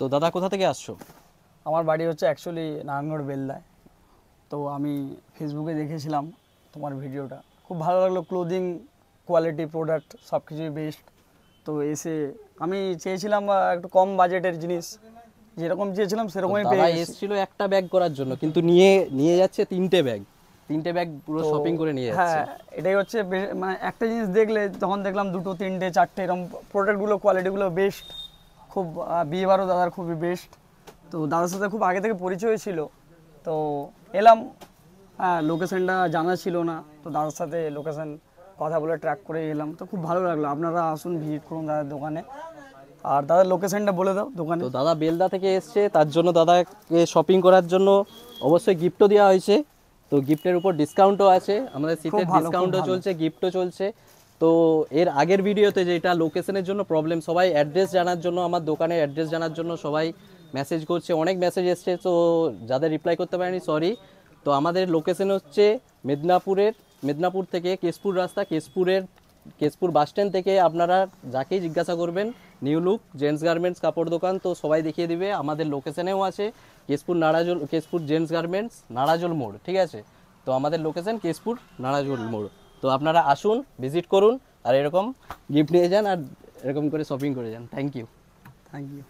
তো দাদা কোথা থেকে আসছো? আমার বাড়ি হচ্ছে অ্যাকচুয়ালি নারায়ণগড় বেলদায়। তো আমি ফেসবুকে দেখেছিলাম তোমার ভিডিওটা, খুব ভালো লাগলো। ক্লোদিং কোয়ালিটি প্রোডাক্ট সব কিছুই বেস্ট। তো এসে আমি চেয়েছিলাম একটু কম বাজেটের জিনিস, যেরকম চেয়েছিলাম সেরকমই দাদা পেয়ে গেছি। এসেছিল একটা ব্যাগ করার জন্য, কিন্তু নিয়ে নিয়ে যাচ্ছে তিনটে ব্যাগ পুরো তো শপিং করে নিয়ে যাচ্ছে। হ্যাঁ, এটাই হচ্ছে মানে একটা জিনিস দেখলে যখন দেখলাম দুটো তিনটে চারটে এরকম প্রোডাক্টগুলো কোয়ালিটিগুলো বেস্ট, খুব বিহেভিয়ারও দাদার খুবই বেস্ট। তো দাদার সাথে খুব আগে থেকে পরিচয় ছিল। তো এলাম, হ্যাঁ লোকেশনটা জানা ছিল না, তো দাদার সাথে লোকেশন কথা বলে ট্র্যাক করে এলাম। তো খুব ভালো লাগলো। আপনারা আসুন, ভিজিট করুন দাদার দোকানে। আর দাদার লোকেশনটা বলে দাও দোকানে। তো দাদা বেলদা থেকে এসছে, তার জন্য দাদাকে শপিং করার জন্য অবশ্যই গিফটও দেওয়া হয়েছে। তো গিফটের উপর ডিসকাউন্টও আছে, আমাদের শীতের ভালো, খুব ডিসকাউন্টও ভালো। চলছে, গিফটও চলছে। তো এর আগের ভিডিওতে যেটা লোকেশনের জন্য প্রবলেম, সবাই অ্যাড্রেস জানার জন্য, আমার দোকানের অ্যাড্রেস জানার জন্য সবাই মেসেজ করছে, অনেক মেসেজ এসছে। তো যাদের রিপ্লাই করতে পারেনি সরি। তো আমাদের লোকেশন হচ্ছে মেদিনীপুর থেকে কেশপুর রাস্তা, কেশপুর বাস স্ট্যান্ড থেকে আপনারা যাকেই জিজ্ঞাসা করবেন নিউ লুক জেন্টস গার্মেন্টস কাপড় দোকান, তো সবাই দেখিয়ে দিবে। আমাদের লোকেশনেও আছে কেশপুর জেন্টস গার্মেন্টস নারাজল মোড়, ঠিক আছে? তো আমাদের লোকেশন কেশপুর নারাজল মোড়। তো আপনারা আসুন, ভিজিট করুন, আর এরকম গিফট নিয়ে যান, আর এরকম করে শপিং করে যান। Thank you. Thank you.